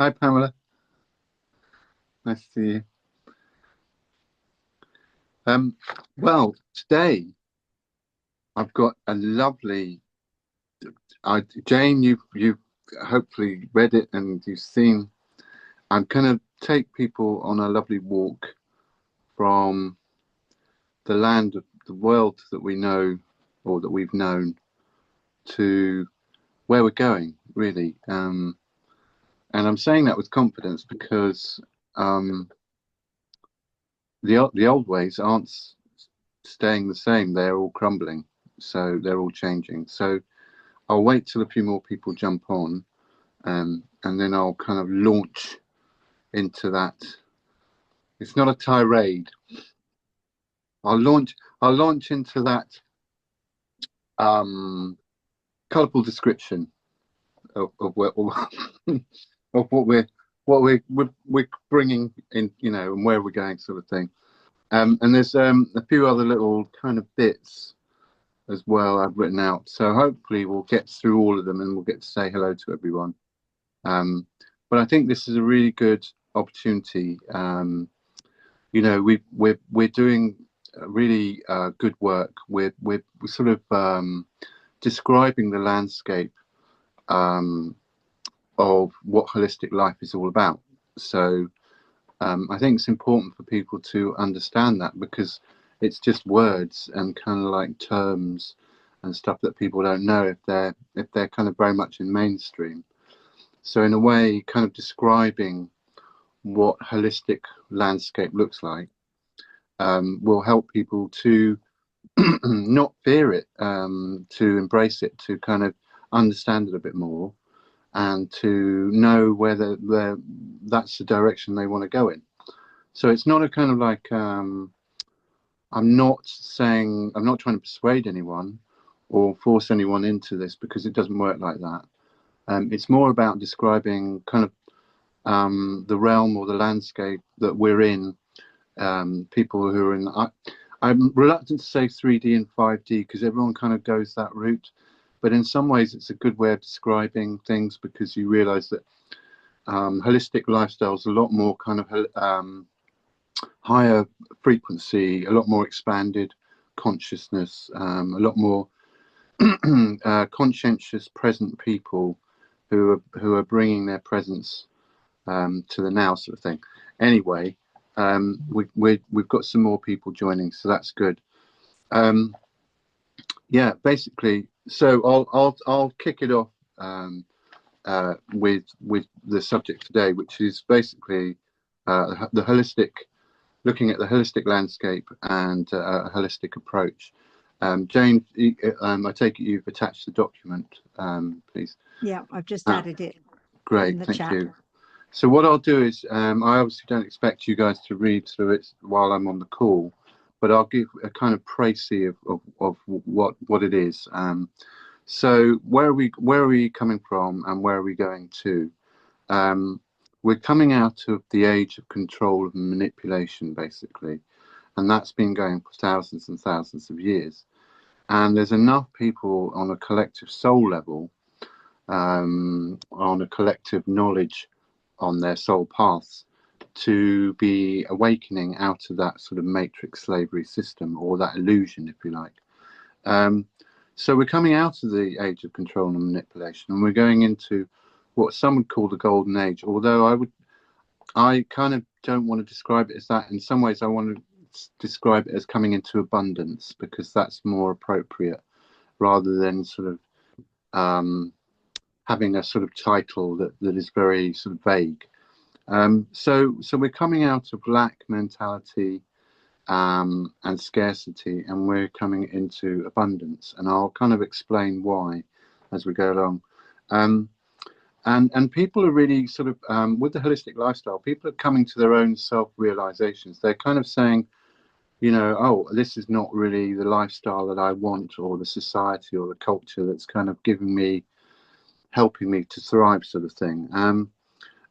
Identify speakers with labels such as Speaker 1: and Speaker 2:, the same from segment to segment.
Speaker 1: Hi, Pamela. Nice to see you. Well, today I've got a lovely. Jane, you've hopefully read it and you've seen. I'm going to take people on a lovely walk from the land of the world that we know or that we've known to where we're going, really. And I'm saying that with confidence because um, the old ways aren't staying the same. They're all crumbling, so they're all changing. So I'll wait till a few more people jump on, and then I'll kind of launch into that. It's not a tirade. I'll launch into that colourful description of of what we're bringing in, and where we're going, sort of thing. And there's a few other little kind of bits as well I've written out. So hopefully we'll get through all of them and we'll get to say hello to everyone. But I think this is a really good opportunity. We're doing really good work. We're sort of describing the landscape of what holistic life is all about. So I think it's important for people to understand that, because it's just words and kind of like terms and stuff that people don't know if they're kind of very much in mainstream. So in a way, kind of describing what holistic landscape looks like will help people to not fear it, to embrace it, to kind of understand it a bit more, and to know whether that's the direction they want to go in. So it's not a kind of like I'm not trying to persuade anyone or force anyone into this, because it doesn't work like that. It's more about describing kind of the realm or the landscape that we're in. People who are in, I'm reluctant to say 3D and 5D because everyone kind of goes that route, but in some ways it's a good way of describing things, because you realize that holistic lifestyle is a lot more kind of higher frequency, a lot more expanded consciousness, a lot more conscientious, present people who are bringing their presence to the now, sort of thing. Anyway, we've got some more people joining, so that's good. Yeah, basically, so I'll kick it off with the subject today, which is basically looking at the holistic landscape and a holistic approach. Jane, I take it you've attached the document, please.
Speaker 2: Yeah, I've just added it.
Speaker 1: Great, thank you. So what I'll do is, I obviously don't expect you guys to read through it while I'm on the call, but I'll give a kind of précis of what it is. So where are we coming from and where are we going to? We're coming out of the age of control and manipulation, basically, and that's been going for thousands and thousands of years. And there's enough people on a collective soul level, on a collective knowledge on their soul paths, to be awakening out of that sort of matrix slavery system, or that illusion, if you like. So we're coming out of the age of control and manipulation, and we're going into what some would call the golden age, although I kind of don't want to describe it as that. In some ways I want to describe it as coming into abundance, because that's more appropriate, rather than sort of having a sort of title that is very sort of vague. So we're coming out of lack mentality and scarcity, and we're coming into abundance, and I'll kind of explain why as we go along. And people are really sort of with the holistic lifestyle, people are coming to their own self-realizations. They're kind of saying, oh, this is not really the lifestyle that I want, or the society or the culture that's kind of helping me to thrive, sort of thing.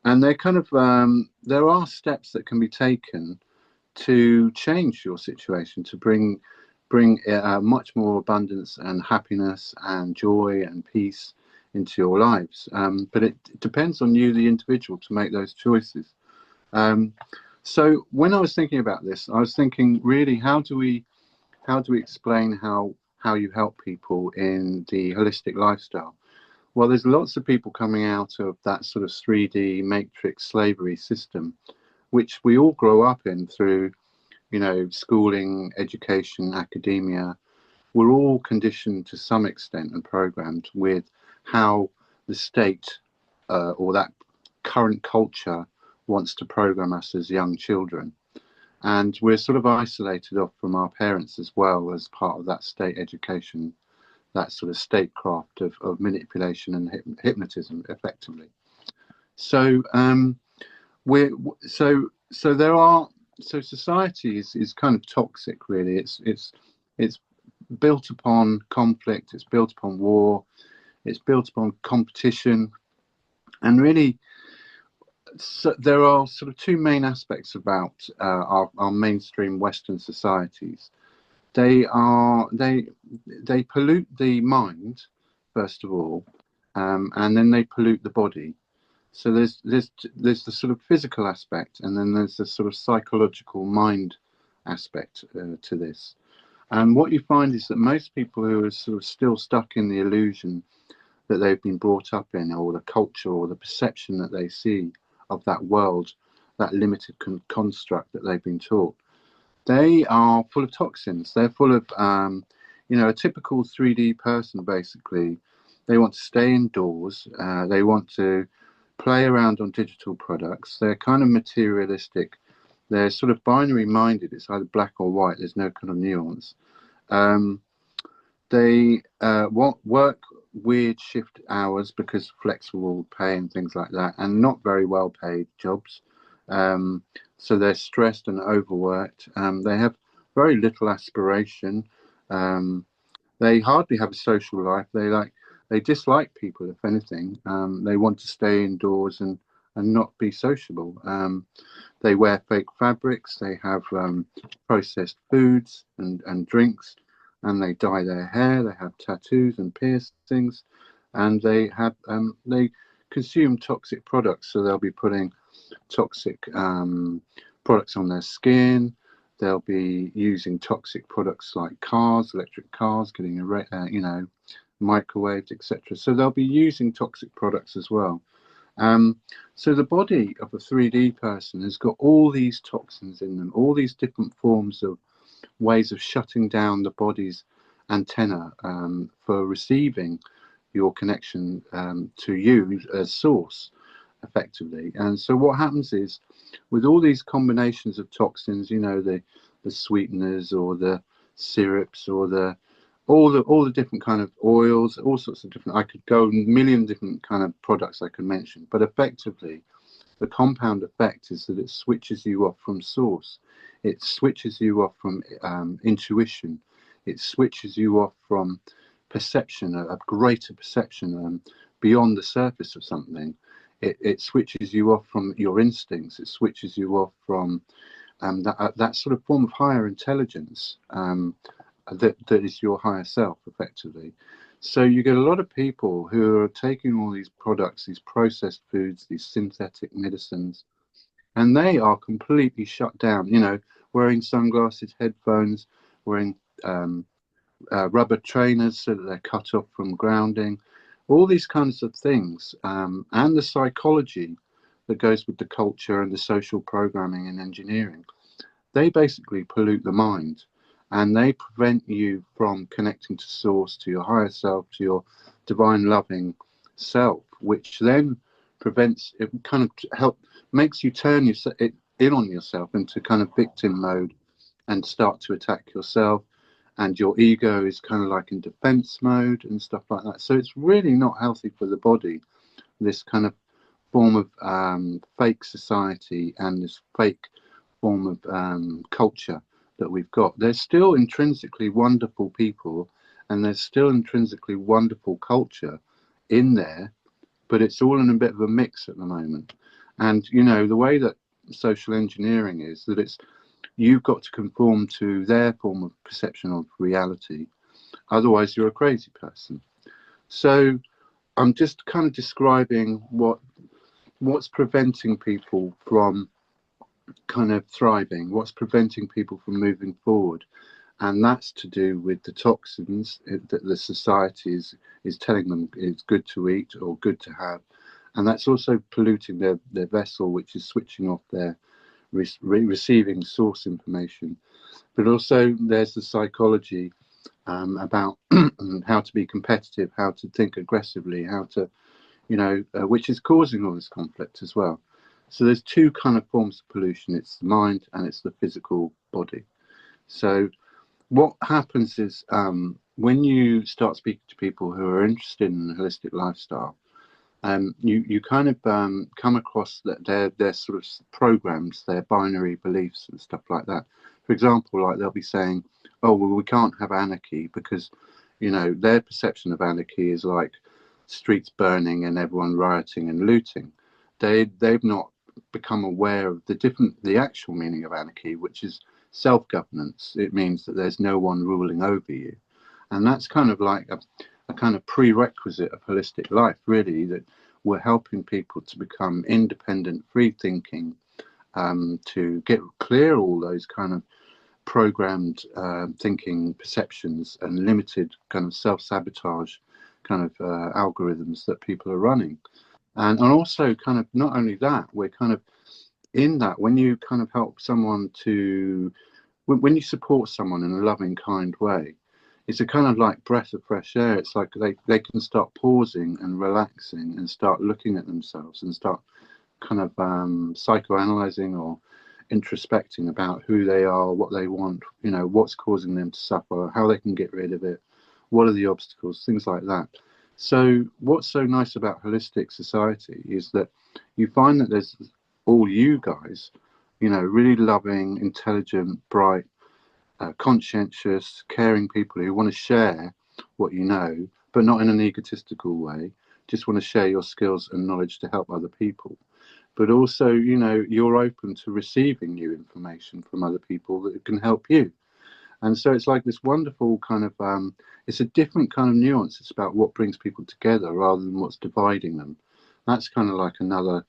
Speaker 1: And they're kind of there are steps that can be taken to change your situation, to bring much more abundance and happiness and joy and peace into your lives. But it depends on you, the individual, to make those choices. Um, so when I was thinking about this, I was thinking, really, how do we explain how you help people in the holistic lifestyle? Well, there's lots of people coming out of that sort of 3D matrix slavery system, which we all grow up in through, schooling, education, academia. We're all conditioned to some extent and programmed with how the state or that current culture wants to program us as young children. And we're sort of isolated off from our parents as well as part of that state education, that sort of statecraft of manipulation and hypnotism, effectively. So we're so there are so society is kind of toxic, really. It's built upon conflict, it's built upon war, it's built upon competition, and really, so there are sort of two main aspects about our mainstream Western societies. They pollute the mind first of all, and then they pollute the body. So there's the sort of physical aspect, and then there's the sort of psychological mind aspect to this. And what you find is that most people who are sort of still stuck in the illusion that they've been brought up in, or the culture or the perception that they see of that world, that limited construct that they've been taught, they are full of toxins. They're full of, a typical 3D person, basically. They want to stay indoors. They want to play around on digital products. They're kind of materialistic. They're sort of binary minded. It's either black or white. There's no kind of nuance. They want work weird shift hours because flexible pay and things like that, and not very well paid jobs. So they're stressed and overworked. They have very little aspiration. They hardly have a social life. They dislike people, if anything. They want to stay indoors and not be sociable. They wear fake fabrics. They have processed foods and drinks, and they dye their hair. They have tattoos and piercings, and they consume toxic products. So they'll be putting toxic products on their skin. They'll be using toxic products like cars, electric cars, getting microwaves, etc. So they'll be using toxic products as well. So the body of a 3D person has got all these toxins in them, all these different forms of ways of shutting down the body's antenna for receiving your connection to you as source, effectively. And so what happens is, with all these combinations of toxins, the sweeteners or the syrups or all the different kind of oils, all sorts of different, I could go a million different kind of products I could mention, but effectively the compound effect is that it switches you off from source. It switches you off from intuition. It switches you off from perception, a greater perception beyond the surface of something. It switches you off from your instincts. It switches you off from that sort of form of higher intelligence that is your higher self, effectively. So you get a lot of people who are taking all these products, these processed foods, these synthetic medicines, and they are completely shut down, wearing sunglasses, headphones, wearing rubber trainers so that they're cut off from grounding, all these kinds of things, and the psychology that goes with the culture and the social programming and engineering. They basically pollute the mind, and they prevent you from connecting to source, to your higher self, to your divine loving self, which then prevents it, kind of makes you turn in on yourself into kind of victim mode and start to attack yourself, and your ego is kind of like in defense mode and stuff like that. So it's really not healthy for the body, this kind of form of fake society and this fake form of culture that we've got. There's still intrinsically wonderful people, and there's still intrinsically wonderful culture in there, but it's all in a bit of a mix at the moment. And the way that social engineering is that you've got to conform to their form of perception of reality, otherwise you're a crazy person. So I'm just kind of describing what's preventing people from kind of thriving, what's preventing people from moving forward. And that's to do with the toxins that the society is telling them is good to eat or good to have. And that's also polluting their vessel, which is switching off their receiving source information. But also there's the psychology about how to be competitive, how to think aggressively, how to, which is causing all this conflict as well. So there's two kind of forms of pollution. It's the mind and it's the physical body. So what happens is when you start speaking to people who are interested in a holistic lifestyle, you kind of come across that their sort of programs, their binary beliefs and stuff like that. For example, like they'll be saying, oh, well, we can't have anarchy because, their perception of anarchy is like streets burning and everyone rioting and looting. They've not become aware of the actual meaning of anarchy, which is self-governance. It means that there's no one ruling over you. And that's kind of like a kind of prerequisite of holistic life, really, that we're helping people to become independent, free thinking, to get clear all those kind of programmed thinking perceptions and limited kind of self-sabotage kind of algorithms that people are running. And also kind of not only that, we're kind of in that when you kind of help someone to, when you support someone in a loving, kind way, it's a kind of like breath of fresh air. It's like they can start pausing and relaxing and start looking at themselves and start kind of psychoanalyzing or introspecting about who they are, what they want, what's causing them to suffer, how they can get rid of it, what are the obstacles, things like that. So what's so nice about holistic society is that you find that there's all you guys, really loving, intelligent, bright, conscientious, caring people who want to share what you know, but not in an egotistical way, just want to share your skills and knowledge to help other people. But also, you're open to receiving new information from other people that can help you. And so it's like this wonderful kind of, it's a different kind of nuance. It's about what brings people together rather than what's dividing them. That's kind of like another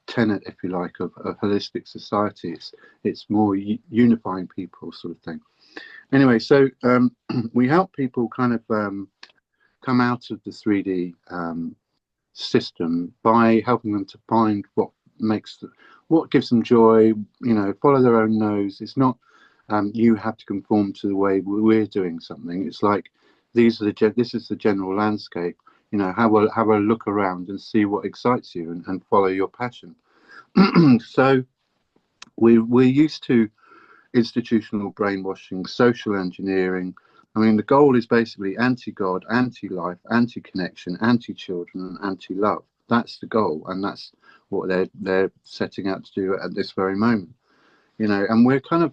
Speaker 1: tenet, if you like, of holistic society. It's more unifying people, sort of thing. Anyway, so we help people kind of come out of the 3D system by helping them to find what gives them joy, follow their own nose. It's not you have to conform to the way we're doing something. It's like this is the general landscape. Have a look around and see what excites you and follow your passion. So we're used to institutional brainwashing, social engineering. I mean, the goal is basically anti-God, anti-life, anti-connection, anti-children, and anti-love. That's the goal, and that's what they're setting out to do at this very moment. And we're kind of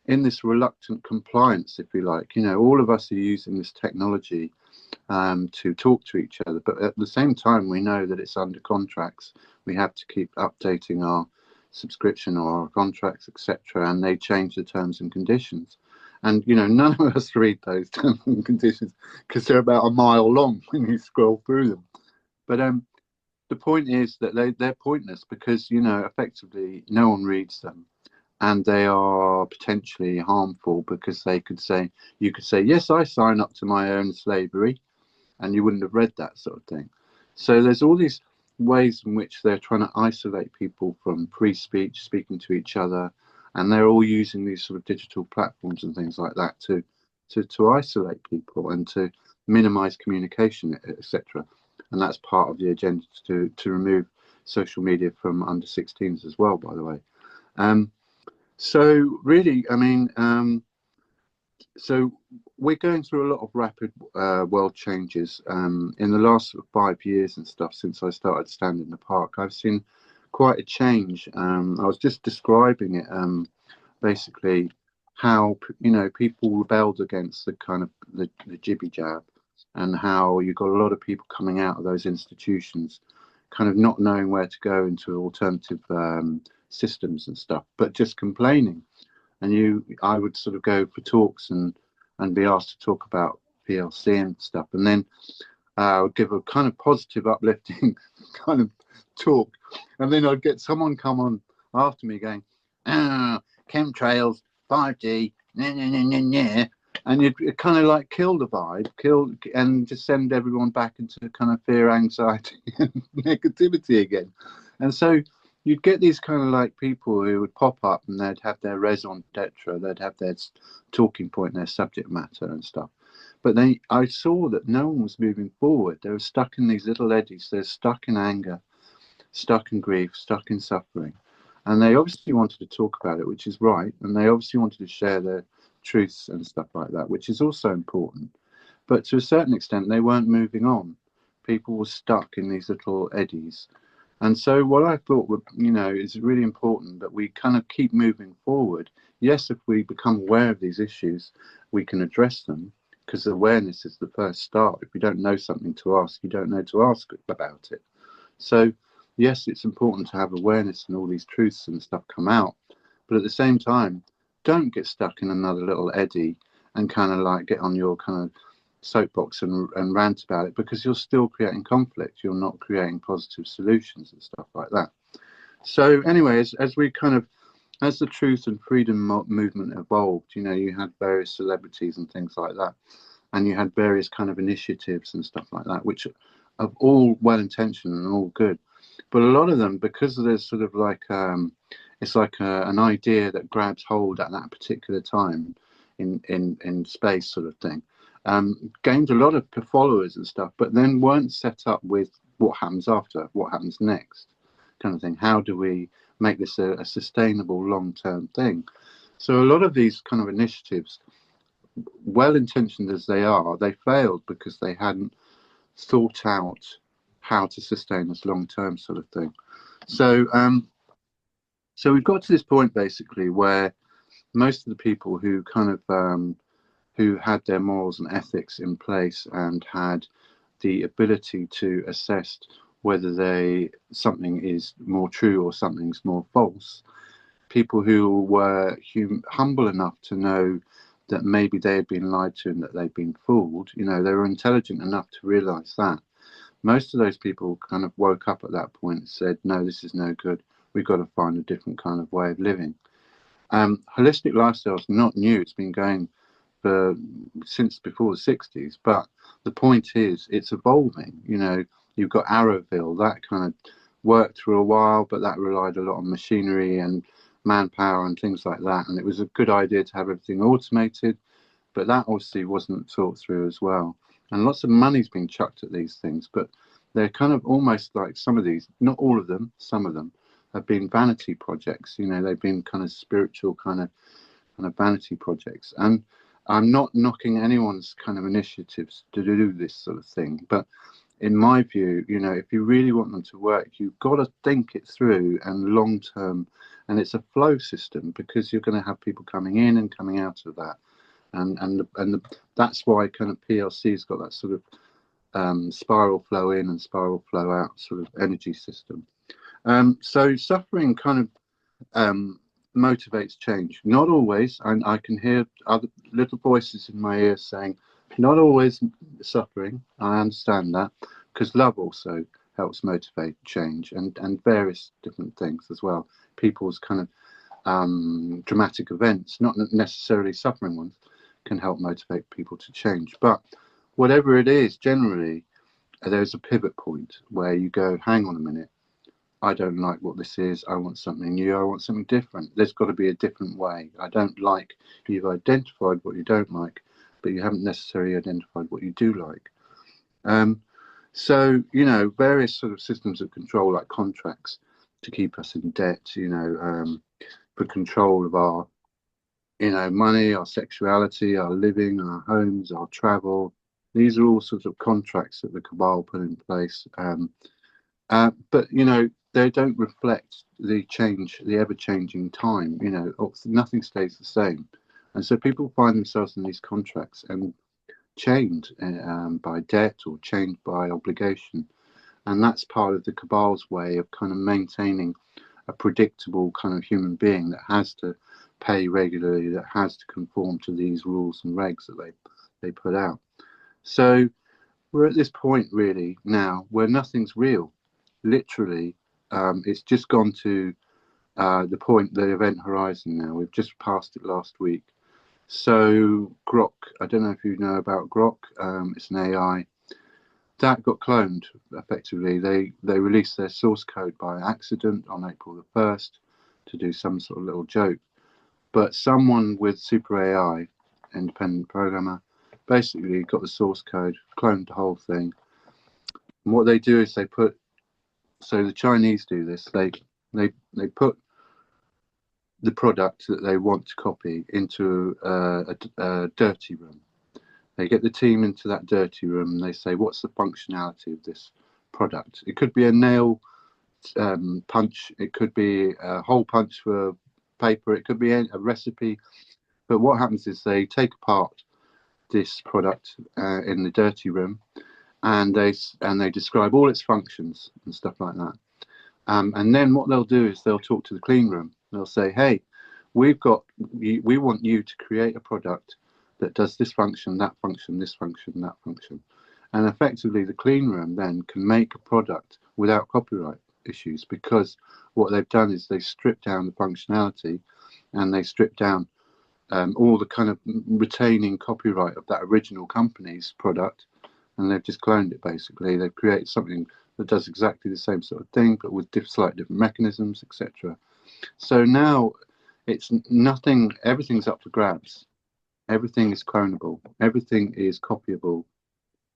Speaker 1: in this reluctant compliance, if you like. All of us are using this technology to talk to each other, but at the same time, we know that it's under contracts. We have to keep updating our subscription or our contracts, etc., and they change the terms and conditions. And none of us read those terms and conditions because they're about a mile long when you scroll through them. But the point is that they're pointless because effectively no one reads them, and they are potentially harmful because you could say yes, I sign up to my own slavery, and you wouldn't have read that sort of thing. So there's all these ways in which they're trying to isolate people from free speech, speaking to each other, and they're all using these sort of digital platforms and things like that to isolate people and to minimize communication, etc. And that's part of the agenda to remove social media from under 16s as well, by the way. So really, I mean, so we're going through a lot of rapid world changes. In the last 5 years and stuff, since I started standing in the park, I've seen quite a change. I was just describing it, basically how people rebelled against the kind of the jibby jab, and how you got a lot of people coming out of those institutions, kind of not knowing where to go into alternative systems and stuff, but just complaining. And I would sort of go for talks and be asked to talk about PLC and stuff. And then give a kind of positive, uplifting kind of talk, and then I'd get someone come on after me going, chemtrails, 5G, nah, nah, nah, nah, nah. And it kind of like kill the vibe, and just send everyone back into kind of fear, anxiety, and negativity again. And so you'd get these kind of like people who would pop up and they'd have their raison d'etre, they'd have their talking point, their subject matter and stuff. But I saw that no one was moving forward. They were stuck in these little eddies. They're stuck in anger, stuck in grief, stuck in suffering. And they obviously wanted to talk about it, which is right. And they obviously wanted to share their truths and stuff like that, which is also important. But to a certain extent, they weren't moving on. People were stuck in these little eddies. And so what I thought would, is really important that we kind of keep moving forward. Yes, if we become aware of these issues, we can address them, because awareness is the first start. If you don't know something to ask, you don't know to ask about it. So yes, it's important to have awareness and all these truths and stuff come out. But at the same time, don't get stuck in another little eddy and kind of like get on your kind of soapbox and rant about it, because you're still creating conflict. You're not creating positive solutions and stuff like that. So anyways, as the truth and freedom movement evolved, you had various celebrities and things like that, and you had various kind of initiatives and stuff like that, which are all well-intentioned and all good. But a lot of them, because there's sort of like it's like an idea that grabs hold at that particular time in space, sort of thing, gained a lot of followers and stuff, but then weren't set up with what happens after, what happens next, kind of thing. How do we make this a sustainable long-term thing? So a lot of these kind of initiatives, well-intentioned as they are, they failed because they hadn't thought out how to sustain this long-term sort of thing. So so we've got to this point basically where most of the people who kind of who had their morals and ethics in place and had the ability to assess whether something is more true or something's more false, people who were humble enough to know that maybe they had been lied to and that they'd been fooled, they were intelligent enough to realize that. Most of those people kind of woke up at that point and said, no, this is no good. We've got to find a different kind of way of living. Holistic lifestyle is not new. It's been going since before the 60s. But the point is, it's evolving. You've got Arrowville, that kind of worked for a while, but that relied a lot on machinery and manpower and things like that. And it was a good idea to have everything automated, but that obviously wasn't thought through as well. And lots of money's been chucked at these things, but they're kind of almost like some of these, not all of them, some of them have been vanity projects. They've been kind of spiritual kind of vanity projects. And I'm not knocking anyone's kind of initiatives to do this sort of thing, but in my view, if you really want them to work, you've got to think it through and long term, and it's a flow system, because you're going to have people coming in and coming out of that. And that's why kind of PLC's got that sort of spiral flow in and spiral flow out sort of energy system. So suffering kind of motivates change. Not always, and I can hear other little voices in my ear saying, not always suffering. I understand that, because love also helps motivate change, and various different things as well. People's kind of dramatic events, not necessarily suffering ones, can help motivate people to change. But whatever it is, generally there's a pivot point where you go, hang on a minute, I don't like what this is. I want something new. I want something different. There's got to be a different way. I don't like, you've identified what you don't like, but you haven't necessarily identified what you do like. So, various sort of systems of control, like contracts to keep us in debt, for control of our, money, our sexuality, our living, our homes, our travel. These are all sorts of contracts that the cabal put in place. But, they don't reflect the ever-changing time. Nothing stays the same. And so people find themselves in these contracts and chained by debt or chained by obligation. And that's part of the cabal's way of kind of maintaining a predictable kind of human being that has to pay regularly, that has to conform to these rules and regs that they put out. So we're at this point really now where nothing's real. Literally, it's just gone to the point, the event horizon now. We've just passed it last week. So Grok, I don't know if you know about Grok. It's an AI that got cloned effectively. They released their source code by accident on April the 1st to do some sort of little joke. But someone with super AI, independent programmer, basically got the source code, cloned the whole thing. And what they do is they put, so the Chinese do this, they put the product that they want to copy into a dirty room. They get the team into that dirty room and they say, what's the functionality of this product? It could be a nail punch, it could be a hole punch for paper, it could be a recipe. But what happens is they take apart this product in the dirty room, and they describe all its functions and stuff like that. And then what they'll do is they'll talk to the clean room. They'll say, hey, we want you to create a product that does this function, that function, this function, that function. And effectively the clean room then can make a product without copyright issues, because what they've done is they stripped down the functionality and they stripped down all the kind of retaining copyright of that original company's product, and they've just cloned it basically. They've created something that does exactly the same sort of thing, but with slightly different mechanisms, etc. So now it's nothing, everything's up for grabs. Everything is clonable, everything is copyable.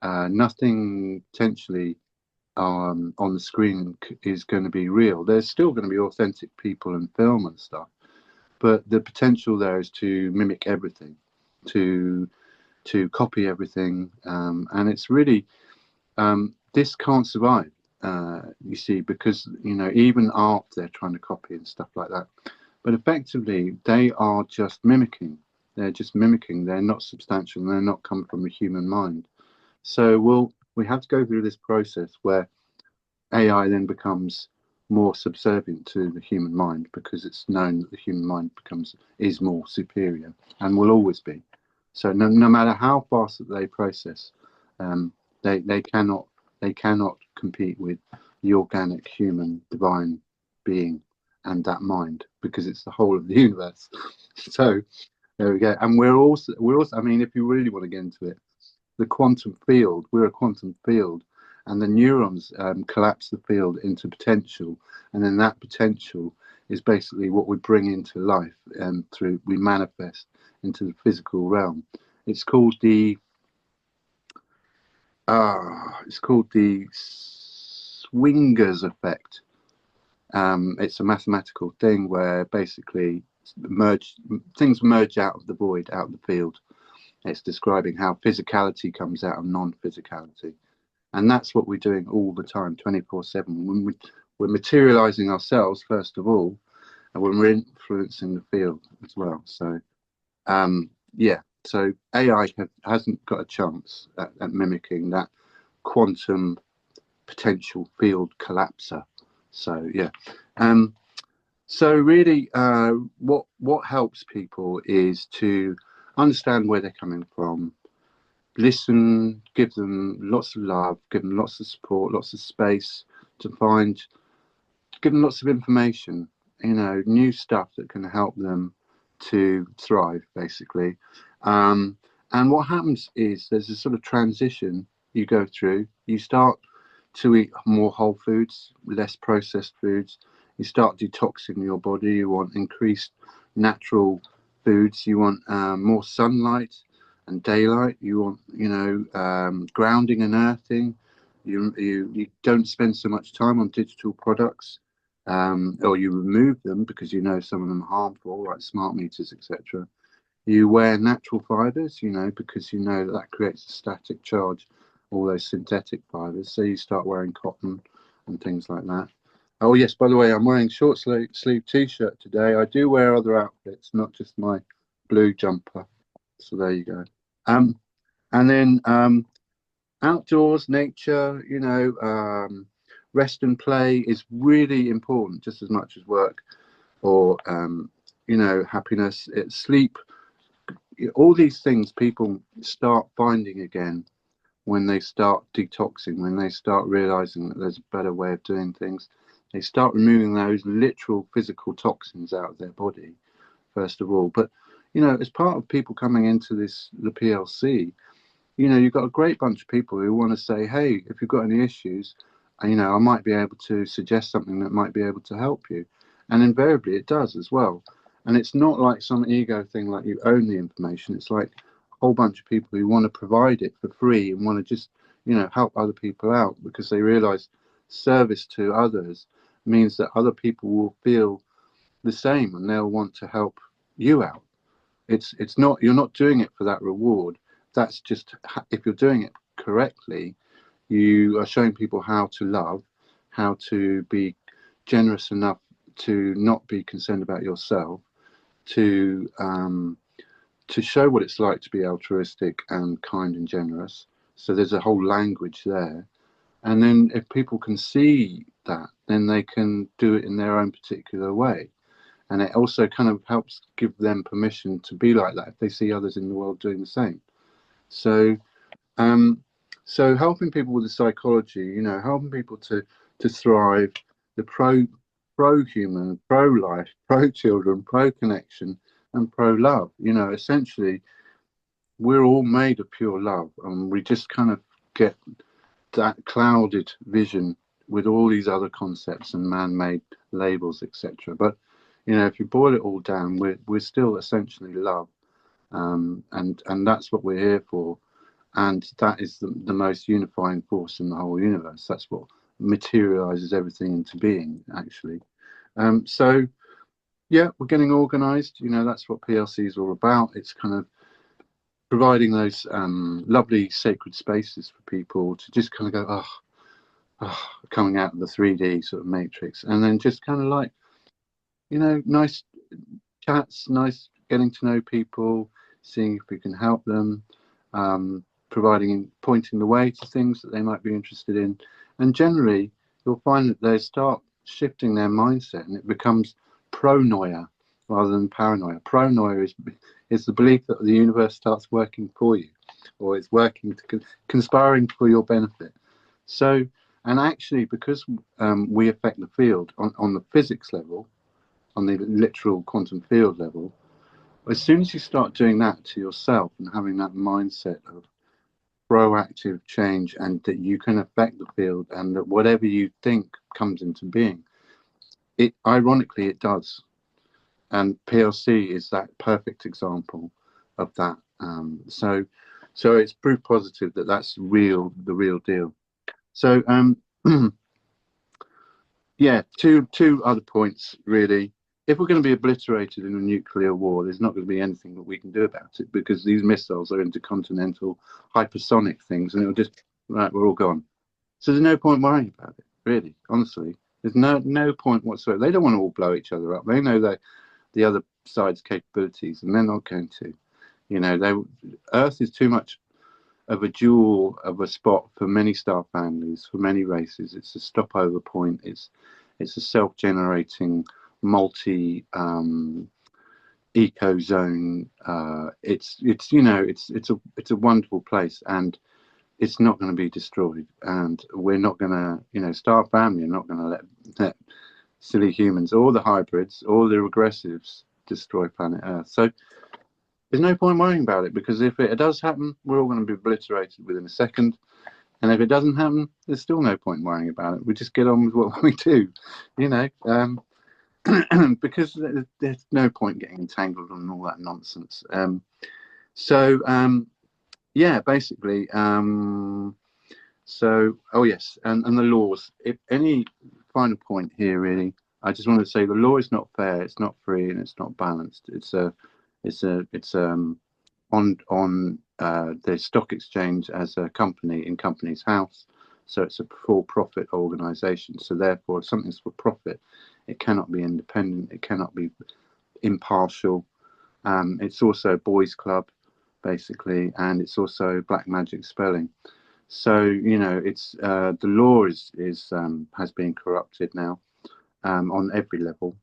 Speaker 1: Nothing potentially on the screen is going to be real. There's still going to be authentic people and film and stuff, but the potential there is to mimic everything, to copy everything, and it's really this can't survive. You see, because even art they're trying to copy and stuff like that, but effectively they are just mimicking. They're just mimicking. They're not substantial. They're not come from a human mind. So we have to go through this process where AI then becomes more subservient to the human mind, because it's known that the human mind is more superior and will always be. So no matter how fast that they process, they cannot compete with the organic human divine being and that mind, because it's the whole of the universe. So there we go. And we're also, I mean, if you really want to get into it, the quantum field, we're a quantum field, and the neurons collapse the field into potential, and then that potential is basically what we bring into life, and we manifest into the physical realm. It's called the Swinger's effect. It's a mathematical thing where basically things merge out of the void, out of the field. It's describing how physicality comes out of non-physicality. And that's what we're doing all the time, 24/7. When we're materializing ourselves, first of all, and when we're influencing the field as well. So, yeah, so AI hasn't got a chance at mimicking that quantum potential field collapser. So, yeah. So really, what helps people is to understand where they're coming from, listen, give them lots of love, give them lots of support, lots of space to give them lots of information, new stuff that can help them to thrive, basically. And what happens is there's a sort of transition you go through. You start to eat more whole foods, less processed foods. You start detoxing your body. You want increased natural foods. You want more sunlight and daylight. You want, grounding and earthing. You don't spend so much time on digital products, or you remove them because some of them are harmful, like smart meters, etc. You wear natural fibers, because that creates a static charge, all those synthetic fibers. So you start wearing cotton and things like that. Oh yes, by the way, I'm wearing short sleeve t-shirt today. I do wear other outfits, not just my blue jumper. So there you go. And then outdoors, nature, rest and play is really important, just as much as work or happiness. It's sleep. All these things people start finding again when they start detoxing, when they start realizing that there's a better way of doing things, they start removing those literal physical toxins out of their body, first of all. But, as part of people coming into the PLC, you've got a great bunch of people who want to say, hey, if you've got any issues, I might be able to suggest something that might be able to help you. And invariably it does as well. And it's not like some ego thing like you own the information. It's like a whole bunch of people who want to provide it for free and want to just, help other people out, because they realize service to others means that other people will feel the same and they'll want to help you out. It's not, you're not doing it for that reward. That's just, if you're doing it correctly, you are showing people how to love, how to be generous enough to not be concerned about yourself, to show what it's like to be altruistic and kind and generous. So there's a whole language there. And then if people can see that, then they can do it in their own particular way. And it also kind of helps give them permission to be like that if they see others in the world doing the same. So so helping people with the psychology, helping people to thrive, the pro-human, pro-life, pro-children, pro-connection, and pro-love. Essentially, we're all made of pure love, and we just kind of get that clouded vision with all these other concepts and man-made labels, etc. But if you boil it all down, we're still essentially love, and that's what we're here for. And that is the most unifying force in the whole universe. That's what materializes everything into being, actually. So, yeah, we're getting organized. That's what PLC is all about. It's kind of providing those lovely sacred spaces for people to just kind of go, coming out of the 3D sort of matrix. And then just kind of like, nice chats, nice getting to know people, seeing if we can help them. Pointing the way to things that they might be interested in, and generally you'll find that they start shifting their mindset, and it becomes pronoia rather than paranoia. Pronoia is the belief that the universe starts working for you, or it's working to conspiring for your benefit. So, and actually, because we affect the field on the physics level, on the literal quantum field level, as soon as you start doing that to yourself and having that mindset of proactive change, and that you can affect the field, and that whatever you think comes into being, it ironically it does. And PLC is that perfect example of that. So it's proof positive that that's the real deal. So yeah, two other points really. If we're going to be obliterated in a nuclear war, there's not going to be anything that we can do about it, because these missiles are intercontinental hypersonic things, and it'll just, right, we're all gone. So there's no point worrying about it, really, honestly. There's no point whatsoever. They don't want to all blow each other up. They know that the other side's capabilities, and they're not going to. Earth is too much of a jewel of a spot for many star families, for many races. It's a stopover point. It's a self-generating multi eco zone. It's a wonderful place, and it's not going to be destroyed. And we're not going to, star family are not going to let silly humans or the hybrids or the regressives destroy planet Earth. So there's no point worrying about it, because if it does happen, we're all going to be obliterated within a second. And if it doesn't happen, there's still no point worrying about it. We just get on with what we do, because there's no point getting entangled and all that nonsense. Yeah, basically. Oh yes, and the laws. If any final point here, really, I just want to say the law is not fair, it's not free, and it's not balanced. It's on the stock exchange as a company in Companies House, so it's a for-profit organisation. So therefore, if something's for profit, it cannot be independent, it cannot be impartial. It's also a boys' club, basically, and it's also black magic spelling. So it's the law has been corrupted now on every level.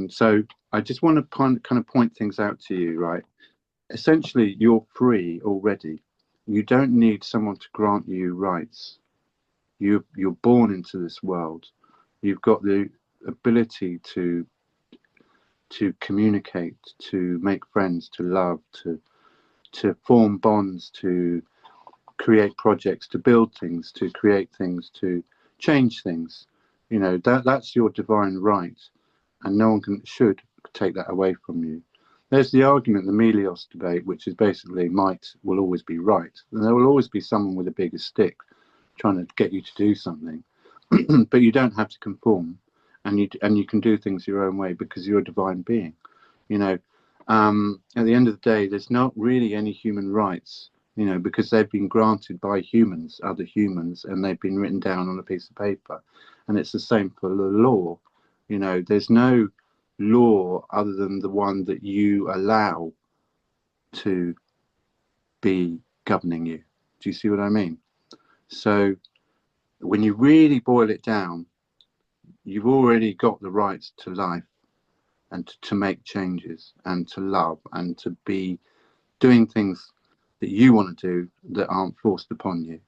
Speaker 1: So I just want to kind of point things out to you, right? Essentially, you're free already. You don't need someone to grant you rights. You're born into this world. You've got the ability to communicate, to make friends, to love, to form bonds, to create projects, to build things, to create things, to change things. You know, that's your divine right, and no one should take that away from you. There's the argument, the Melios debate, which is basically might will always be right. And there will always be someone with a bigger stick trying to get you to do something. But you don't have to conform, and you can do things your own way because you're a divine being. You know, at the end of the day, there's not really any human rights, you know, because they've been granted by humans, other humans, and they've been written down on a piece of paper. And it's the same for the law. You know, there's no law other than the one that you allow to be governing you. Do you see what I mean? So when you really boil it down, you've already got the rights to life and to make changes and to love and to be doing things that you want to do that aren't forced upon you.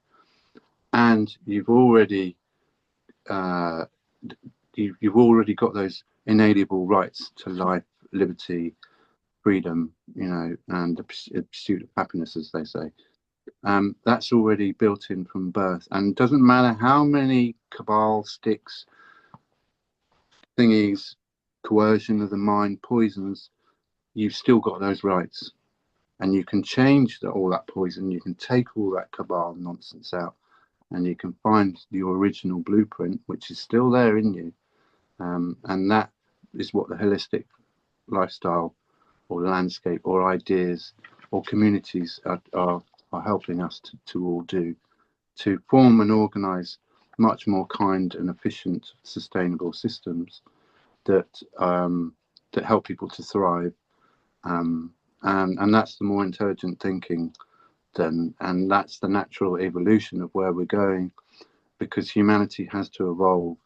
Speaker 1: And you've already you've already got those inalienable rights to life, liberty, freedom, you know, and the pursuit of happiness, as they say. That's already built in from birth, and it doesn't matter how many cabal sticks, thingies, coercion of the mind, poisons, you've still got those rights. And you can change all that poison, you can take all that cabal nonsense out, and you can find your original blueprint, which is still there in you. And that is what the holistic lifestyle or landscape or ideas or communities are helping us to all do, to form and organize much more kind and efficient, sustainable systems that that help people to thrive. And that's the more intelligent thinking then, and that's the natural evolution of where we're going, because humanity has to evolve.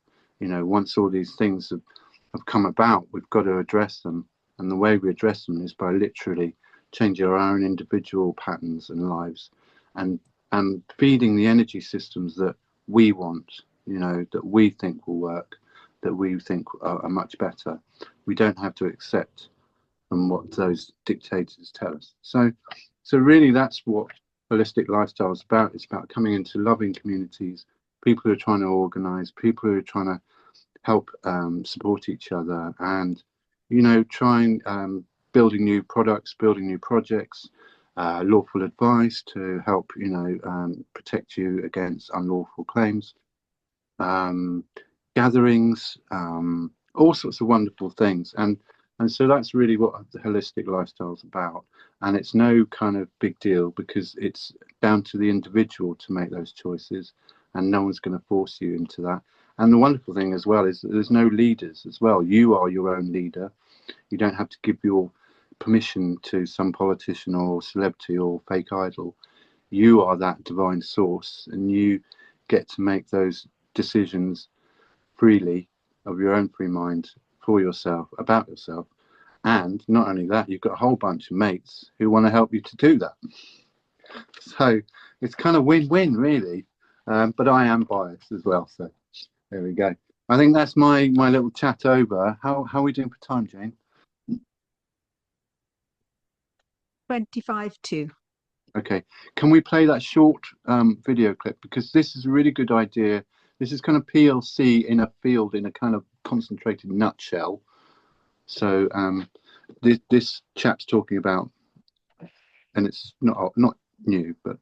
Speaker 1: You know, once all these things have come about, we've got to address them, and the way we address them is by literally changing our own individual patterns and lives, and feeding the energy systems that we want, you know, that we think will work, that we think are much better. We don't have to accept from what those dictators tell us. So really that's what holistic lifestyle is about. It's about coming into loving communities, people who are trying to organize, people who are trying to help support each other, and, you know, trying building new products, building new projects, lawful advice to help, you know, protect you against unlawful claims, gatherings, all sorts of wonderful things. And so that's really what the holistic lifestyle is about. And it's no kind of big deal, because it's down to the individual to make those choices, and no one's going to force you into that. And the wonderful thing as well is that there's no leaders as well. You are your own leader. You don't have to give your permission to some politician or celebrity or fake idol. You are that divine source, and you get to make those decisions freely, of your own free mind, for yourself, about yourself. And not only that, you've got a whole bunch of mates who want to help you to do that. So it's kind of win-win, really. But I am biased as well, so there we go. I think that's my little chat over. How are we doing for time, Jane?
Speaker 2: 25 to.
Speaker 1: Okay, can we play that short video clip, because this is a really good idea. This is kind of PLC in a field, in a kind of concentrated nutshell. So this chap's talking about, and it's not new, but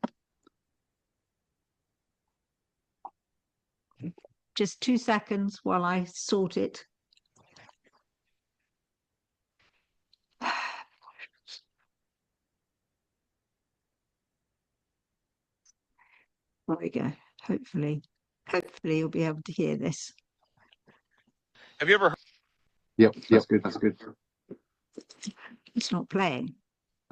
Speaker 2: just 2 seconds while I sort it. There we go. Hopefully you'll be able to hear this.
Speaker 3: Have you ever heard?
Speaker 1: Yep, that's good.
Speaker 2: It's not playing.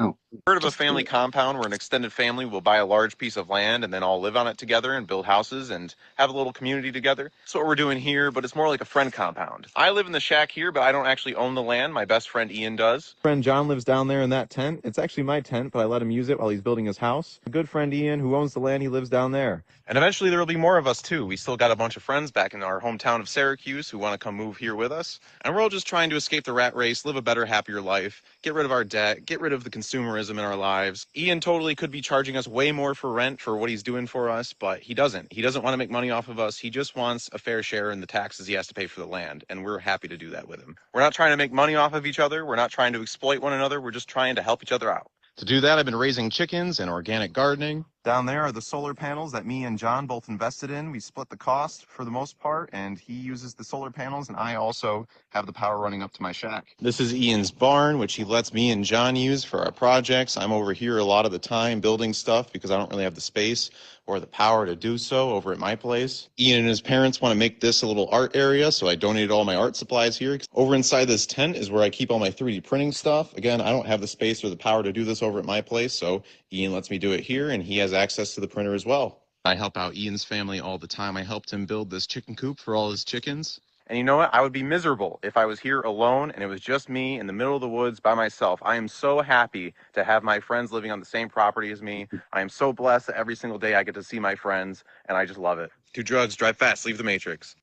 Speaker 1: Oh,
Speaker 3: Heard of a
Speaker 2: Just
Speaker 3: family
Speaker 2: do it.
Speaker 3: compound where an extended family will buy a large piece of land and then all live on it together and build houses and have a little community together? That's what we're doing here, but it's more like a friend compound. I live in the shack here, but I don't actually own the land. My best friend Ian does.
Speaker 4: Friend John lives down there in that tent. It's actually my tent, but I let him use it while he's building his house. A good friend Ian, who owns the land, he lives down there.
Speaker 3: And eventually there will be more of us too. We still got a bunch of friends back in our hometown of Syracuse who want to come move here with us. And we're all just trying to escape the rat race, live a better, happier life, get rid of our debt, get rid of the consumerism in our lives. Ian totally could be charging us way more for rent for what he's doing for us, but he doesn't. He doesn't want to make money off of us. He just wants a fair share in the taxes he has to pay for the land. And we're happy to do that with him. We're not trying to make money off of each other. We're not trying to exploit one another. We're just trying to help each other out. To do that, I've been raising chickens and organic gardening.
Speaker 4: Down there are the solar panels that me and John both invested in. We split the cost for the most part, and he uses the solar panels, and I also have the power running up to my shack.
Speaker 3: This is Ian's barn, which he lets me and John use for our projects. I'm over here a lot of the time building stuff because I don't really have the space or the power to do so over at my place. Ian and his parents want to make this a little art area, so I donated all my art supplies here. Over inside this tent is where I keep all my 3D printing stuff. Again, I don't have the space or the power to do this over at my place, so Ian lets me do it here, and he has access to the printer as well. I help out Ian's family all the time. I helped him build this chicken coop for all his chickens. And you know what? I would be miserable if I was here alone and it was just me in the middle of the woods by myself. I am so happy to have my friends living on the same property as me. I am so blessed that every single day I get to see my friends, and I just love it. Do drugs, drive fast, leave the Matrix.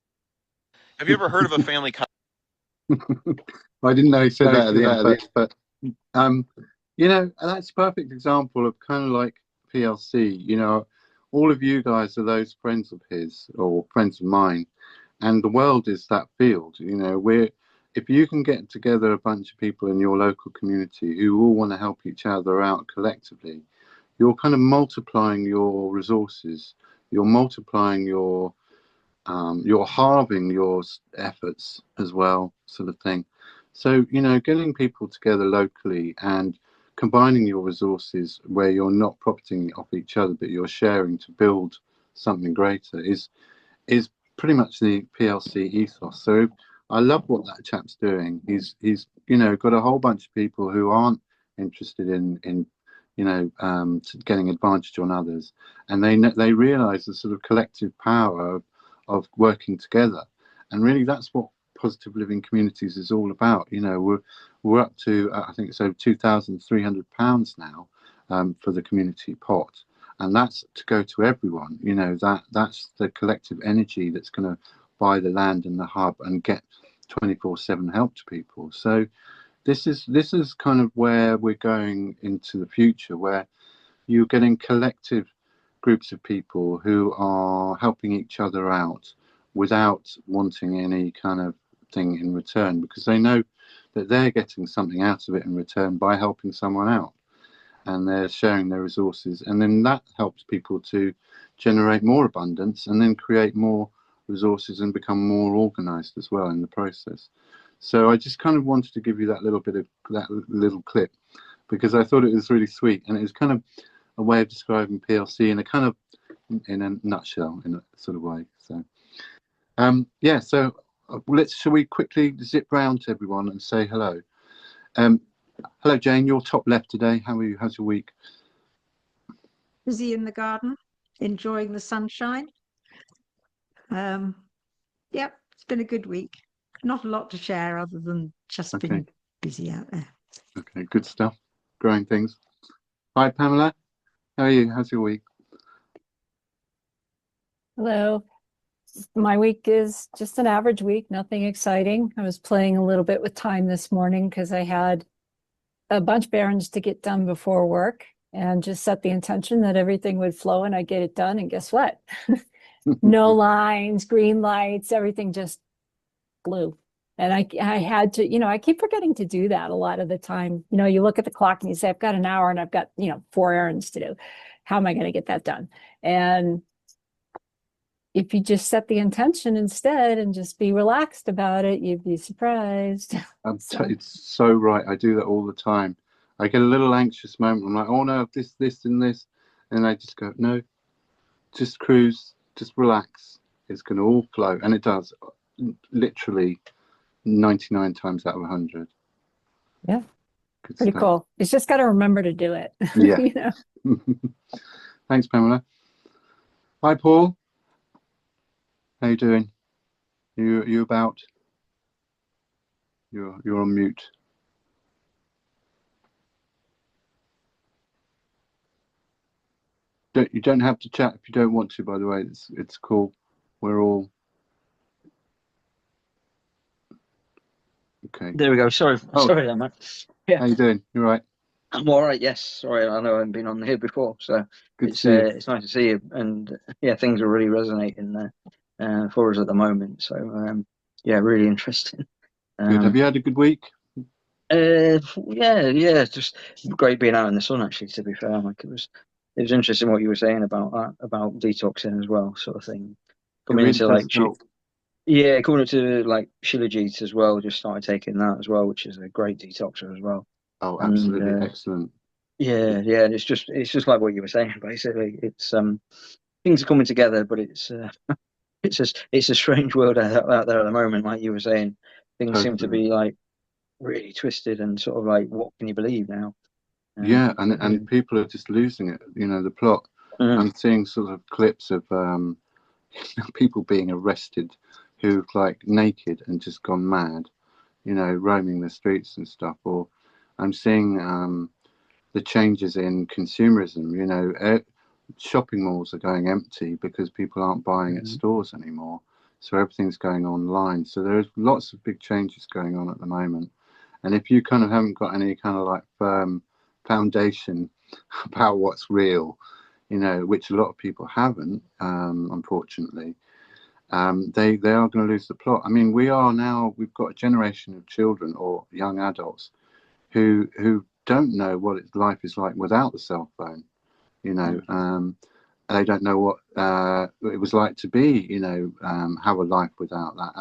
Speaker 3: Have you ever heard of a family
Speaker 1: I didn't know he said that at the end, but you know, that's a perfect example of kind of like PLC. You know, all of you guys are those friends of his or friends of mine, and the world is that field. You know, if you can get together a bunch of people in your local community who all want to help each other out collectively, you're kind of multiplying your resources, you're multiplying you're halving your efforts as well, sort of thing. So, you know, getting people together locally and combining your resources where you're not profiting off each other, but you're sharing to build something greater is pretty much the PLC ethos. So I love what that chap's doing. He's you know, got a whole bunch of people who aren't interested in you know, getting advantage on others, and they realize the sort of collective power of working together. And really that's what positive living communities is all about. You know, we're up to I think it's over £2,300 now for the community pot, and that's to go to everyone. You know, that's the collective energy that's going to buy the land and the hub and get 24/7 help to people. So this is kind of where we're going into the future, where you're getting collective groups of people who are helping each other out without wanting any kind of thing in return, because they know that they're getting something out of it in return by helping someone out, and they're sharing their resources, and then that helps people to generate more abundance and then create more resources and become more organized as well in the process. So I just kind of wanted to give you that little bit of that little clip because I thought it was really sweet, and it was kind of a way of describing PLC in a kind of in a nutshell, in a sort of way. So yeah, so shall we quickly zip round to everyone and say hello. Hello Jane, you're top left today. How are you? How's your week?
Speaker 2: Busy in the garden, enjoying the sunshine. Yep, it's been a good week. Not a lot to share other than just been busy out there.
Speaker 1: Okay, good stuff. Growing things. Hi Pamela, how are you? How's your week?
Speaker 5: Hello. My week is just an average week, nothing exciting. I was playing a little bit with time this morning because I had a bunch of errands to get done before work and just set the intention that everything would flow and I'd get it done. And guess what? No lines, green lights, everything just flew. And I had to, you know, I keep forgetting to do that a lot of the time. You know, you look at the clock and you say, I've got an hour and I've got, you know, 4 errands to do. How am I going to get that done? And if you just set the intention instead and just be relaxed about it, you'd be surprised.
Speaker 1: It's so right. I do that all the time. I get a little anxious moment. I'm like, oh no, this, and this. And I just go, no, just cruise, just relax. It's going to all flow. And it does, literally 99 times out of 100.
Speaker 5: Yeah.
Speaker 1: Good
Speaker 5: Pretty
Speaker 1: stuff.
Speaker 5: cool. It's just got to remember to do it.
Speaker 1: Yeah.
Speaker 5: You know?
Speaker 1: Thanks, Pamela. Hi, Paul. How you doing? You about? You're on mute. You don't have to chat if you don't want to. By the way, it's cool. We're all okay.
Speaker 6: There we go. Sorry,
Speaker 1: Oh.
Speaker 6: sorry, there, man. Yeah,
Speaker 1: How you doing? You all right?
Speaker 6: I'm all right. Yes, sorry, I know I haven't been on here before, so
Speaker 1: Good to
Speaker 6: it's
Speaker 1: see you.
Speaker 6: it's nice to see you. And yeah, things are really resonating there for us at the moment. So yeah, really interesting.
Speaker 1: Good. Have you had a good week?
Speaker 6: Yeah, just great being out in the sun. Actually, to be fair, like it was interesting what you were saying about that, about detoxing as well, sort of thing.
Speaker 1: It
Speaker 6: Coming
Speaker 1: really
Speaker 6: into
Speaker 1: does
Speaker 6: like
Speaker 1: help.
Speaker 6: yeah, coming into like Shilajit as well. Just started taking that as well, which is a great detoxer as well.
Speaker 1: Oh,
Speaker 6: And
Speaker 1: absolutely excellent.
Speaker 6: yeah, and it's just like what you were saying. Basically, it's things are coming together, but it's a strange world out there at the moment. Like you were saying, things seem to
Speaker 1: Totally.
Speaker 6: be like really twisted and sort of like, what can you believe now?
Speaker 1: Yeah, and people are just losing it. You know, the plot. I'm seeing sort of clips of people being arrested who've like naked and just gone mad. You know, roaming the streets and stuff. Or I'm seeing the changes in consumerism. You know, shopping malls are going empty because people aren't buying at stores anymore. So everything's going online. So there's lots of big changes going on at the moment. And if you kind of haven't got any kind of like firm foundation about what's real, you know, which a lot of people haven't, unfortunately, they are going to lose the plot. I mean, we've got a generation of children or young adults who don't know what life is like without the cell phone. You know, they don't know what it was like to be, you know, have a life without that.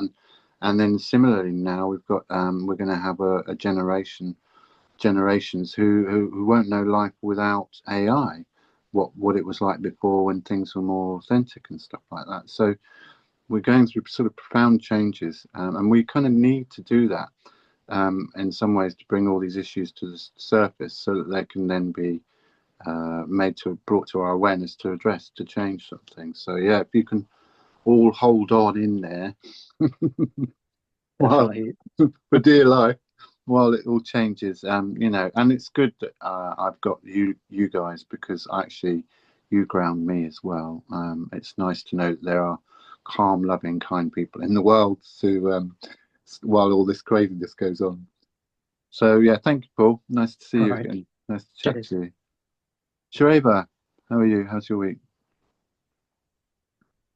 Speaker 1: And then similarly now we're going to have a generations who won't know life without AI, what it was like before when things were more authentic and stuff like that. So we're going through sort of profound changes, and we kind of need to do that in some ways to bring all these issues to the surface so that they can then be brought to our awareness to address, to change something. So yeah, if you can all hold on in there while, for dear life, while it all changes, you know, and it's good that I've got you guys, because actually you ground me as well. It's nice to know that there are calm, loving, kind people in the world while all this craziness goes on. So yeah, thank you, Paul. Nice to see you again. Nice to chat to you. Shareva, how are you? How's your week?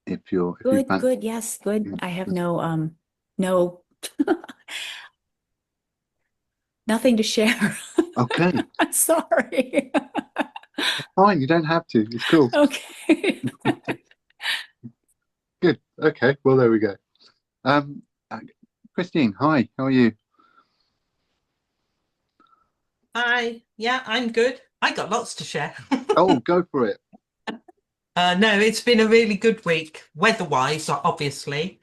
Speaker 7: Good, yes, good. I have no nothing to share.
Speaker 1: Okay.
Speaker 7: I'm sorry.
Speaker 1: Fine, you don't have to. It's cool.
Speaker 7: Okay.
Speaker 1: Good. Okay. Well, there we go. Christine, hi. How are you?
Speaker 8: Hi. Yeah, I'm good. I got lots to share.
Speaker 1: Oh, go for it.
Speaker 8: No, it's been a really good week, weather-wise, obviously.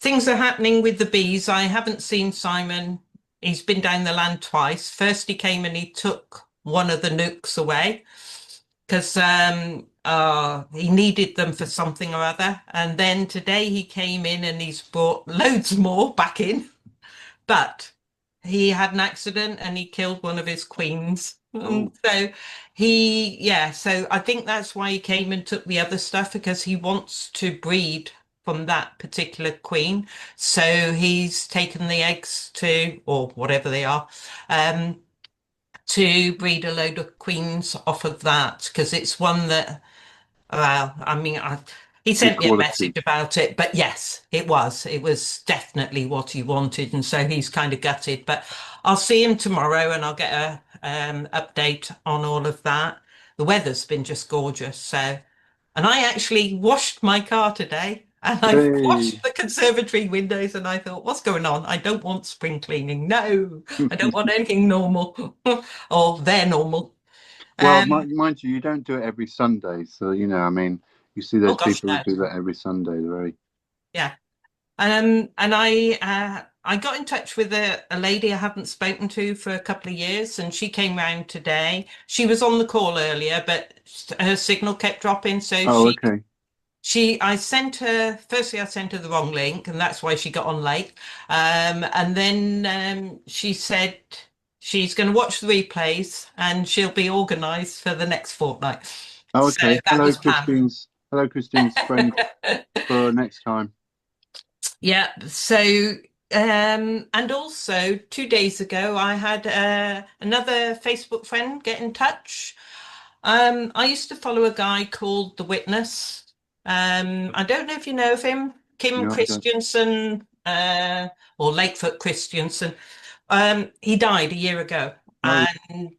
Speaker 8: Things are happening with the bees. I haven't seen Simon. He's been down the land twice. First he came and he took one of the nukes away because he needed them for something or other. And then today he came in and he's brought loads more back in. But he had an accident and he killed one of his queens.
Speaker 1: Oh.
Speaker 8: So I think that's why he came and took the other stuff, because he wants to breed from that particular queen. So he's taken the eggs or whatever they are, to breed a load of queens off of that, because it's one that, well, I mean, he sent me a message about it, but yes, it was definitely what he wanted. And so he's kind of gutted, but I'll see him tomorrow and I'll get a update on all of that. The weather's been just gorgeous. So, and I actually washed my car today, and I washed the conservatory windows, and I thought, what's going on? I don't want spring cleaning. No, I don't want anything normal or they're normal.
Speaker 1: Well, mind you, you don't do it every Sunday. So, you know, I mean, you see those people who do that every Sunday.
Speaker 8: Yeah. And I I got in touch with a lady I haven't spoken to for a couple of years, and she came round today. She was on the call earlier, but her signal kept dropping. So
Speaker 1: Oh, okay.
Speaker 8: I sent her, firstly, I sent her the wrong link, and that's why she got on late. And then she said she's going to watch the replays and she'll be organised for the next fortnight.
Speaker 1: Oh,
Speaker 8: So
Speaker 1: okay.
Speaker 8: that was planned.
Speaker 1: Hello, Christine's friend for next time.
Speaker 8: Yeah. So, and also 2 days ago, I had another Facebook friend get in touch. I used to follow a guy called The Witness. I don't know if you know of him, Kim
Speaker 1: No, I don't.
Speaker 8: Christiansen, or Lakefoot Christiansen. He died a year ago,
Speaker 1: Oh,
Speaker 8: and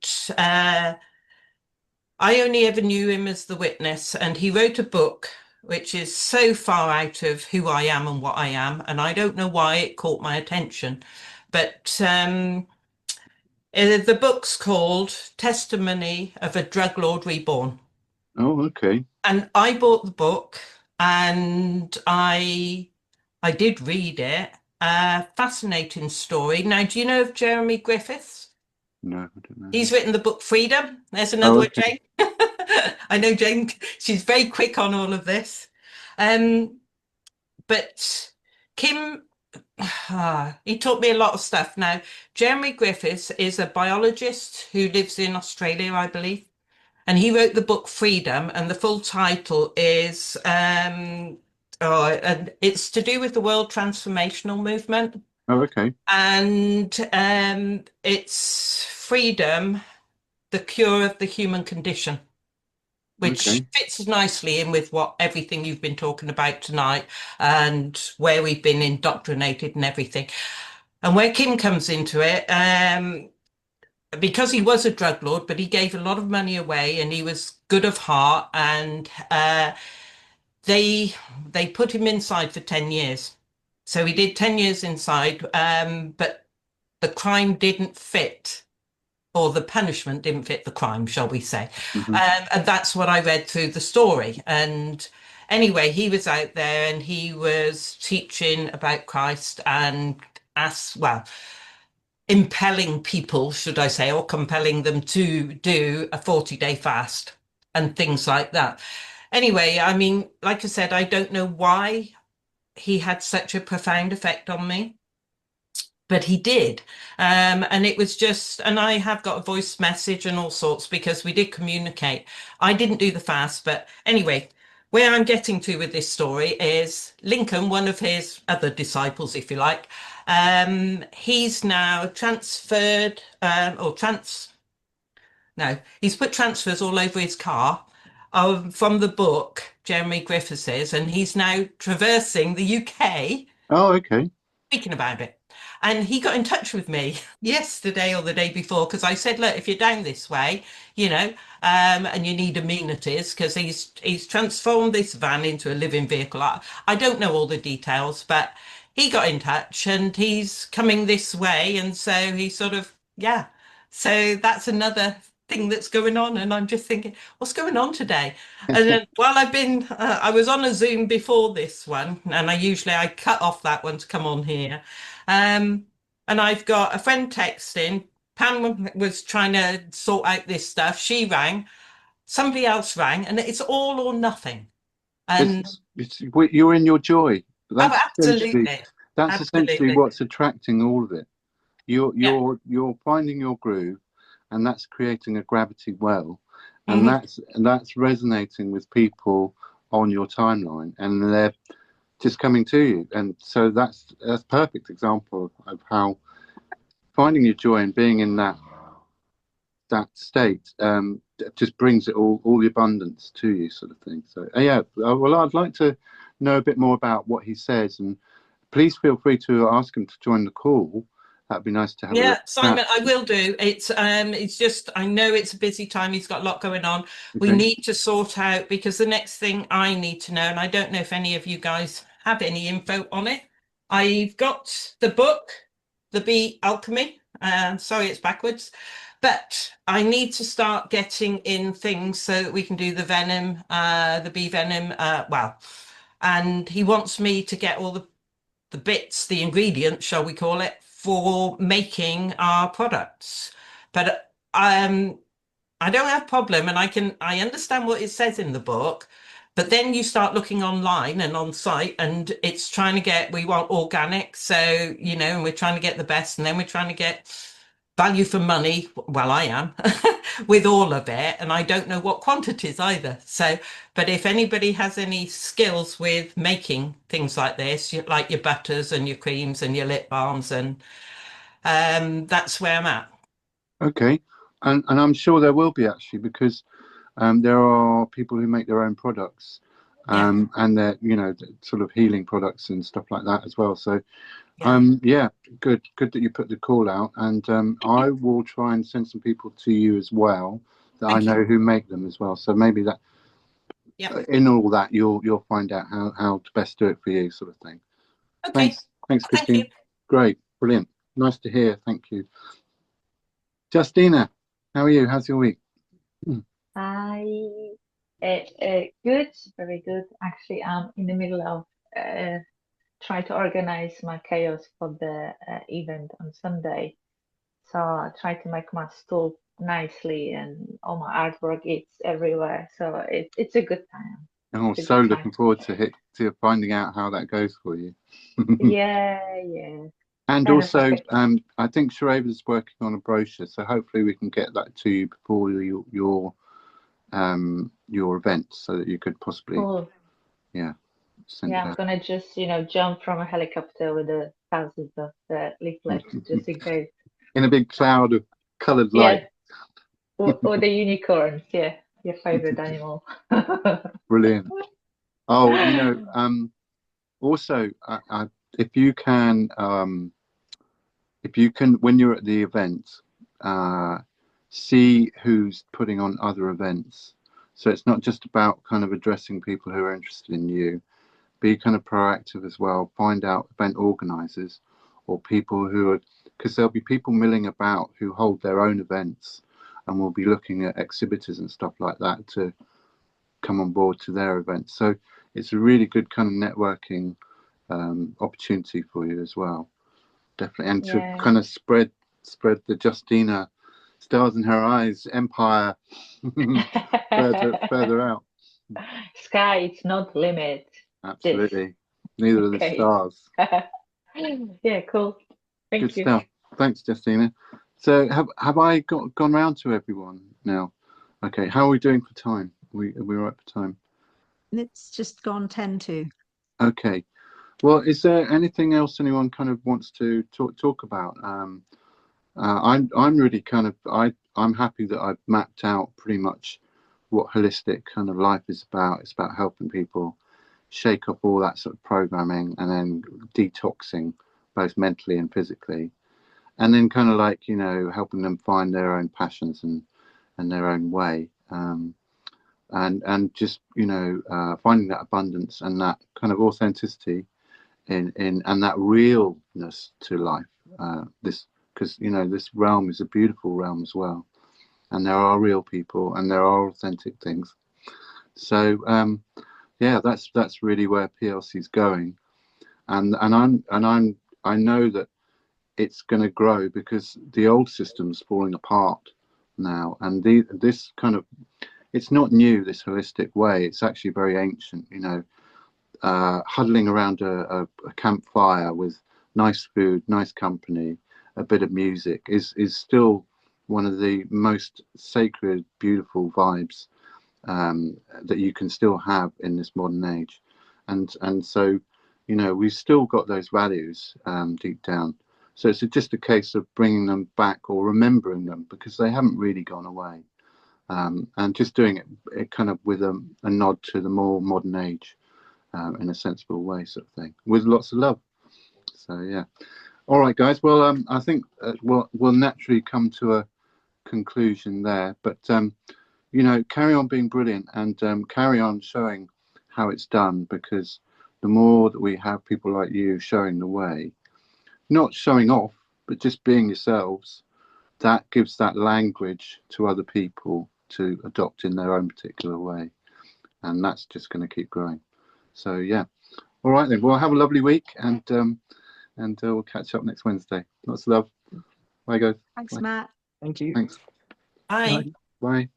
Speaker 8: I only ever knew him as The Witness, and he wrote a book which is so far out of who I am and what I am, and I don't know why it caught my attention. But the book's called Testimony of a Drug Lord Reborn.
Speaker 1: oh, okay.
Speaker 8: And I bought the book and I did read it. Fascinating story. Now, do you know of Jeremy Griffiths?
Speaker 1: No, I don't know.
Speaker 8: He's written the book Freedom. There's another
Speaker 1: Oh,
Speaker 8: one,
Speaker 1: okay.
Speaker 8: Jane. I know Jane, she's very quick on all of this. But Kim, he taught me a lot of stuff. Now, Jeremy Griffiths is a biologist who lives in Australia, I believe. And he wrote the book Freedom, and the full title is and it's to do with the World Transformational Movement.
Speaker 1: Oh, okay.
Speaker 8: And it's Freedom, the Cure of the Human Condition, which
Speaker 1: Okay.
Speaker 8: fits nicely in with what everything you've been talking about tonight and where we've been indoctrinated and everything. And where Kim comes into it, because he was a drug lord, but he gave a lot of money away and he was good of heart, and they put him inside for 10 years. So he did 10 years inside, but the crime didn't fit, or the punishment didn't fit the crime, shall we say.
Speaker 1: Mm-hmm.
Speaker 8: And that's what I read through the story. And anyway, he was out there and he was teaching about Christ and impelling people, should I say, or compelling them to do a 40-day fast and things like that. Anyway, I mean, like I said, I don't know why he had such a profound effect on me, but he did. And it was just, and I have got a voice message and all sorts because we did communicate. I didn't do the fast, but anyway, where I'm getting to with this story is Lincoln, one of his other disciples, if you like, he's now transferred he's put transfers all over his car from the book Jeremy Griffiths is, and he's now traversing the UK.
Speaker 1: Oh, okay.
Speaker 8: Speaking about it. And he got in touch with me yesterday or the day before because I said, look, if you're down this way, and you need amenities, because he's transformed this van into a living vehicle. I don't know all the details, but he got in touch and he's coming this way. And so he sort of, yeah. So that's another thing that's going on. And I'm just thinking, what's going on today? And then while I was on a Zoom before this one, and I cut off that one to come on here. And I've got a friend texting. Pam was trying to sort out this stuff. She rang, somebody else rang, and it's all or nothing. And
Speaker 1: You're in your joy.
Speaker 8: oh, absolutely.
Speaker 1: That's essentially what's attracting all of it. You're finding your groove, and that's creating a gravity well, and that's resonating with people on your timeline, and they're just coming to you. And so that's perfect example of how finding your joy and being in that state just brings it all the abundance to you, sort of thing. So well, I'd like to know a bit more about what he says, and please feel free to ask him to join the call. That'd be nice to have.
Speaker 8: Yeah, Simon, I will do. It's just, I know it's a busy time. He's got a lot going on.
Speaker 1: Okay.
Speaker 8: We need to sort out, because the next thing I need to know, and I don't know if any of you guys have any info on it. I've got the book, The Bee Alchemy. Sorry, it's backwards. But I need to start getting in things so that we can do the venom, the bee venom. And he wants me to get all the the bits, the ingredients, shall we call it, for making our products. But I don't have a problem, and I understand what it says in the book, but then you start looking online and on site, and it's trying to get, we want organic, so you know, and we're trying to get the best, and then we're trying to get value for money. Well, I am with all of it, and I don't know what quantities either. So, but if anybody has any skills with making things like this, like your butters and your creams and your lip balms, and that's where I'm at.
Speaker 1: Okay, and I'm sure there will be actually, because there are people who make their own products,
Speaker 8: Yeah.
Speaker 1: and they're, you know, sort of healing products and stuff like that as well. So
Speaker 8: Yeah.
Speaker 1: yeah, good that you put the call out, and I will try and send some people to you as well that I
Speaker 8: Thank you.
Speaker 1: know who make them as well. So maybe that
Speaker 8: Yeah.
Speaker 1: in all that you'll find out how to best do it for you, sort of thing.
Speaker 8: Okay.
Speaker 1: Thanks,
Speaker 8: Thank you.
Speaker 1: Christine. Great, brilliant, nice to hear. Thank you. Justina, how are you? How's your week?
Speaker 9: Hi. Good, very good. Actually, I'm in the middle of trying to organize my chaos for the event on Sunday. So I try to make my stall nicely, and all my artwork is everywhere. So it's a good time.
Speaker 1: Oh,
Speaker 9: It's a
Speaker 1: so
Speaker 9: good
Speaker 1: looking
Speaker 9: time.
Speaker 1: forward to finding out how that goes for you.
Speaker 9: Yeah.
Speaker 1: And
Speaker 9: Kind of
Speaker 1: also,
Speaker 9: like
Speaker 1: I think Shareva's working on a brochure, so hopefully we can get that to you before your event, so that you could possibly,
Speaker 9: cool.
Speaker 1: send
Speaker 9: Yeah,
Speaker 1: it
Speaker 9: I'm
Speaker 1: out.
Speaker 9: gonna just, jump from a helicopter with the thousands of leaflets just in case.
Speaker 1: In a big cloud of coloured light.
Speaker 9: Yeah, or the unicorns. Yeah, your favorite animal.
Speaker 1: Brilliant. Oh, also, if you can, when you're at the event, see who's putting on other events. So it's not just about kind of addressing people who are interested in you. Be kind of proactive as well. Find out event organizers or people who are, because there'll be people milling about who hold their own events, and will be looking at exhibitors and stuff like that to come on board to their events. So it's a really good kind of networking opportunity for you as well. Definitely, and to
Speaker 9: Yeah.
Speaker 1: kind of spread the Justina stars in her eyes empire further out.
Speaker 9: Sky, it's not limit.
Speaker 1: Absolutely. Neither are the
Speaker 9: Okay.
Speaker 1: stars.
Speaker 9: Yeah, cool.
Speaker 1: Good
Speaker 9: Thank you.
Speaker 1: stuff. Thanks, Justina. So have I gone round to everyone now? Okay, how are we doing for time? Are we all right for time?
Speaker 2: It's just gone 10 to.
Speaker 1: Okay. Well, is there anything else anyone kind of wants to talk about? I'm really kind of I'm happy that I've mapped out pretty much what holistic kind of life is about. It's about helping people shake off all that sort of programming, and then detoxing both mentally and physically, and then kind of like, helping them find their own passions and their own way, and just finding that abundance and that kind of authenticity in and that realness to life. This, because this realm is a beautiful realm as well, and there are real people and there are authentic things. So yeah, that's really where PLC is going, and I know that it's going to grow, because the old system's falling apart now, and this kind of, it's not new, this holistic way. It's actually very ancient. Huddling around a campfire with nice food, nice company, a bit of music is still one of the most sacred, beautiful vibes that you can still have in this modern age, and so we've still got those values deep down. So it's just a case of bringing them back or remembering them, because they haven't really gone away, and just doing it kind of with a nod to the more modern age, in a sensible way, sort of thing, with lots of love. So yeah. All right, guys. Well, I think we'll naturally come to a conclusion there, but carry on being brilliant, and carry on showing how it's done, because the more that we have people like you showing the way, not showing off, but just being yourselves, that gives that language to other people to adopt in their own particular way, and that's just going to keep growing. So yeah, All right then. Well, have a lovely week, and we'll catch up next Wednesday. Lots of love. Bye, guys.
Speaker 2: Thanks,
Speaker 1: Bye.
Speaker 2: Matt.
Speaker 6: Thank you.
Speaker 1: Thanks.
Speaker 8: Bye.
Speaker 1: Bye.